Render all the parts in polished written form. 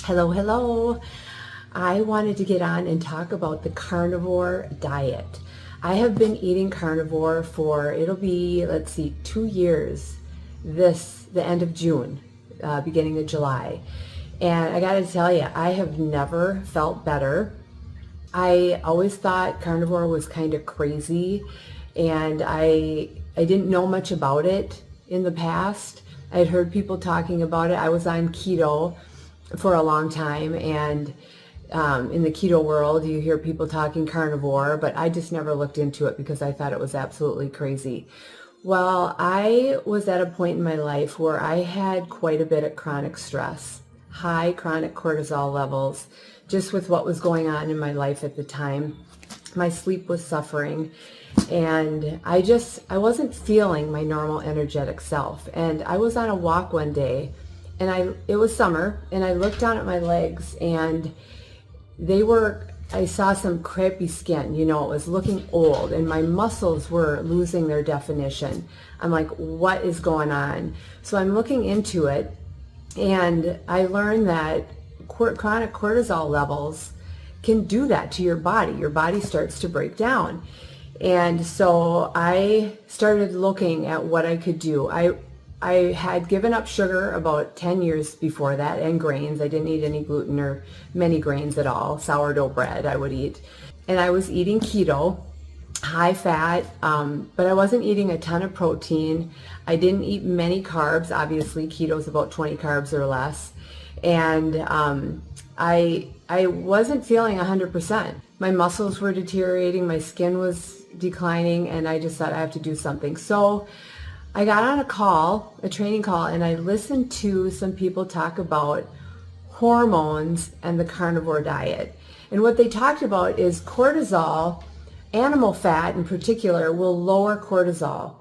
Hello, hello. I wanted to get on and talk about the carnivore diet. I have been eating carnivore for, it'll be, 2 years the end of June, beginning of July. And I gotta tell you, I have never felt better. I always thought carnivore was kind of crazy, and I didn't know much about it in the past. I had heard people talking about it. I was on keto for a long time, and in the keto world you hear people talking carnivore, but I just never looked into it because I thought it was absolutely crazy. Well, I was at a point in my life where I had quite a bit of chronic stress, high chronic cortisol levels, just with what was going on in my life at the time. My sleep was suffering, and I wasn't feeling my normal energetic self. And I was on a walk one day, and it was summer, and I looked down at my legs, and I saw some creppy skin. It was looking old, and my muscles were losing their definition. I'm like, what is going on? So I'm looking into it, and I learned that chronic cortisol levels can do that to your body. Your body starts to break down. And so I started looking at what I could do. I had given up sugar about 10 years before that, and grains. I didn't eat any gluten or many grains at all. Sourdough bread I would eat. And I was eating keto, high fat, but I wasn't eating a ton of protein. I didn't eat many carbs. Obviously, keto is about 20 carbs or less. And I wasn't feeling 100%. My muscles were deteriorating, my skin was declining, and I just thought I have to do something. So I got on a training call, and I listened to some people talk about hormones and the carnivore diet. And what they talked about is cortisol, animal fat in particular, will lower cortisol.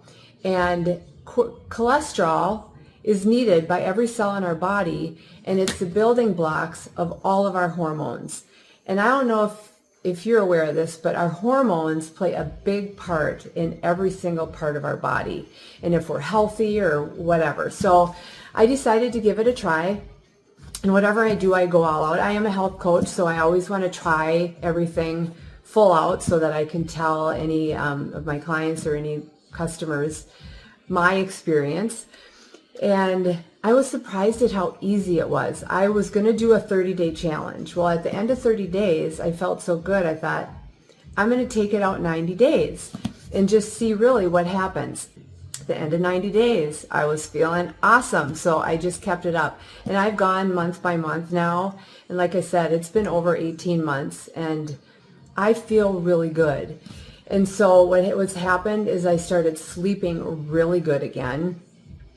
And cholesterol is needed by every cell in our body, and it's the building blocks of all of our hormones. And I don't know if you're aware of this, but our hormones play a big part in every single part of our body, and if we're healthy or whatever. So I decided to give it a try, and whatever I do, I go all out. I am a health coach, so I always want to try everything full out so that I can tell any of my clients or any customers my experience. And I was surprised at how easy it was. I was going to do a 30-day challenge. Well, at the end of 30 days, I felt so good. I thought, I'm going to take it out 90 days and just see really what happens. At the end of 90 days, I was feeling awesome. So I just kept it up. And I've gone month by month now. And like I said, it's been over 18 months, and I feel really good. And so what's happened is I started sleeping really good again.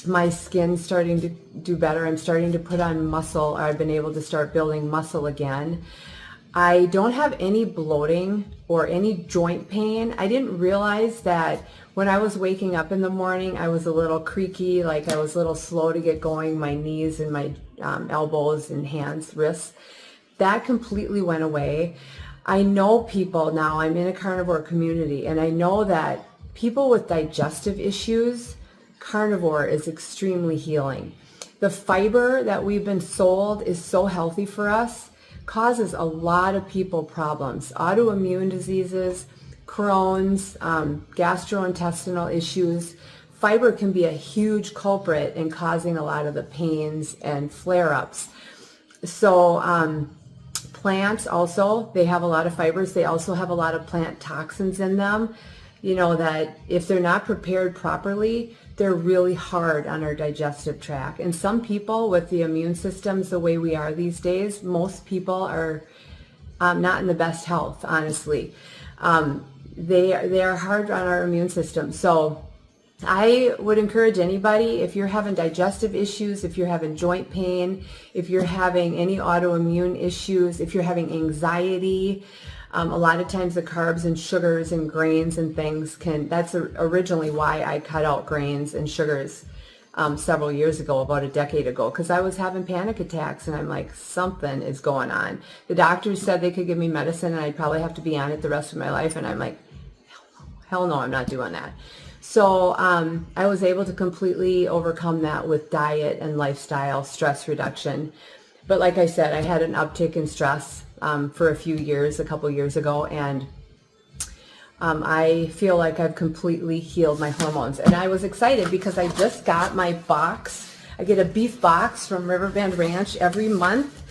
My skin's starting to do better. I'm starting to put on muscle, or I've been able to start building muscle again. I don't have any bloating or any joint pain. I didn't realize that when I was waking up in the morning, I was a little creaky, like I was a little slow to get going, my knees and my elbows and hands, wrists. That completely went away. I know people now, I'm in a carnivore community, and I know that people with digestive issues, carnivore is extremely healing. The fiber that we've been sold is so healthy for us, causes a lot of people problems. Autoimmune diseases, Crohn's, gastrointestinal issues. Fiber can be a huge culprit in causing a lot of the pains and flare-ups. So plants also, they have a lot of fibers. They also have a lot of plant toxins in them, that if they're not prepared properly, they're really hard on our digestive tract. And some people with the immune systems the way we are these days, most people are not in the best health, honestly. They are hard on our immune system. So I would encourage anybody, if you're having digestive issues, if you're having joint pain, if you're having any autoimmune issues, if you're having anxiety, a lot of times the carbs and sugars and grains and things that's originally why I cut out grains and sugars several years ago, about a decade ago, because I was having panic attacks, and I'm like, something is going on. The doctors said they could give me medicine and I'd probably have to be on it the rest of my life, and I'm like, hell no, I'm not doing that. So I was able to completely overcome that with diet and lifestyle, stress reduction. But like I said, I had an uptick in stress for a few years, a couple years ago, and I feel like I've completely healed my hormones. And I was excited because I just got my box. I get a beef box from Riverbend Ranch every month,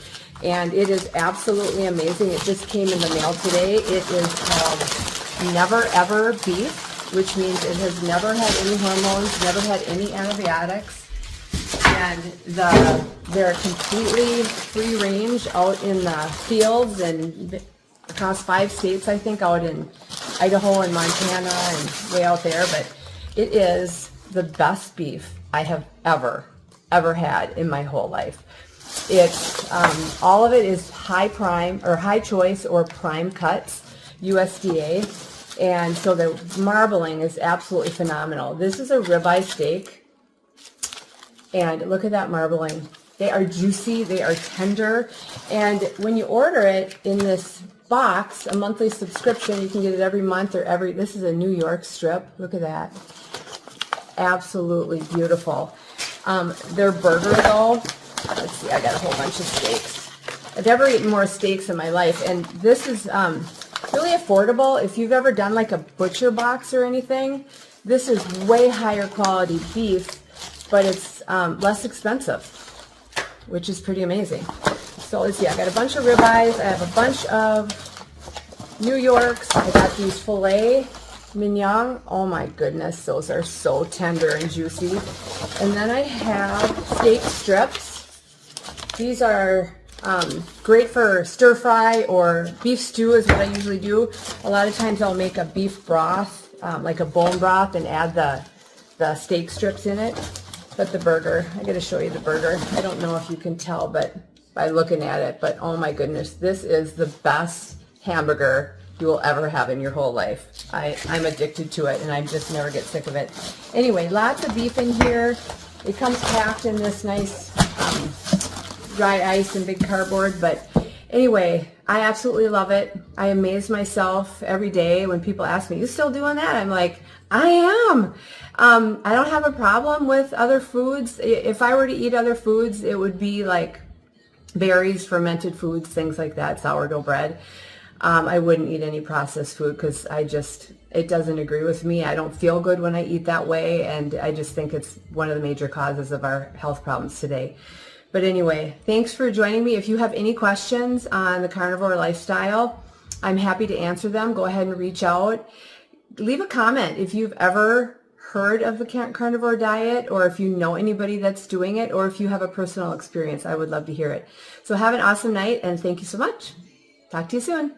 and it is absolutely amazing. It just came in the mail today. It is called Never Ever Beef, which means it has never had any hormones, never had any antibiotics. And they're completely free range out in the fields and across 5 states, I think, out in Idaho and Montana and way out there. But it is the best beef I have ever had in my whole life. It's all of it is high prime or high choice or prime cuts, USDA. And so the marbling is absolutely phenomenal. This is a ribeye steak. And look at that marbling. They are juicy, they are tender, and when you order it in this box, a monthly subscription, you can get it every month or this is a New York strip. Look at that. Absolutely beautiful. Their burger though, let's see, I got a whole bunch of steaks. I've never eaten more steaks in my life, and this is really affordable. If you've ever done like a butcher box or anything, this is way higher quality beef, but it's less expensive, which is pretty amazing. So let's see, I got a bunch of ribeyes, I have a bunch of New Yorks, I got these filet mignon. Oh my goodness, those are so tender and juicy. And then I have steak strips. These are great for stir fry or beef stew is what I usually do. A lot of times I'll make a beef broth, like a bone broth, and add the steak strips in it. But the burger, I gotta show you the burger. I don't know if you can tell, but by looking at it, but oh my goodness, this is the best hamburger you will ever have in your whole life. I'm addicted to it, and I just never get sick of it. Anyway, lots of beef in here. It comes packed in this nice dry ice and big cardboard, but anyway, I absolutely love it. I amaze myself every day when people ask me, "You still doing that?" I'm like, I am. I don't have a problem with other foods. If I were to eat other foods, it would be like berries, fermented foods, things like that, sourdough bread. I wouldn't eat any processed food because it doesn't agree with me. I don't feel good when I eat that way, and I just think it's one of the major causes of our health problems today. But anyway, thanks for joining me. If you have any questions on the carnivore lifestyle, I'm happy to answer them. Go ahead and reach out. Leave a comment if you've ever heard of the carnivore diet, or if you know anybody that's doing it, or if you have a personal experience. I would love to hear it. So have an awesome night, and thank you so much. Talk to you soon.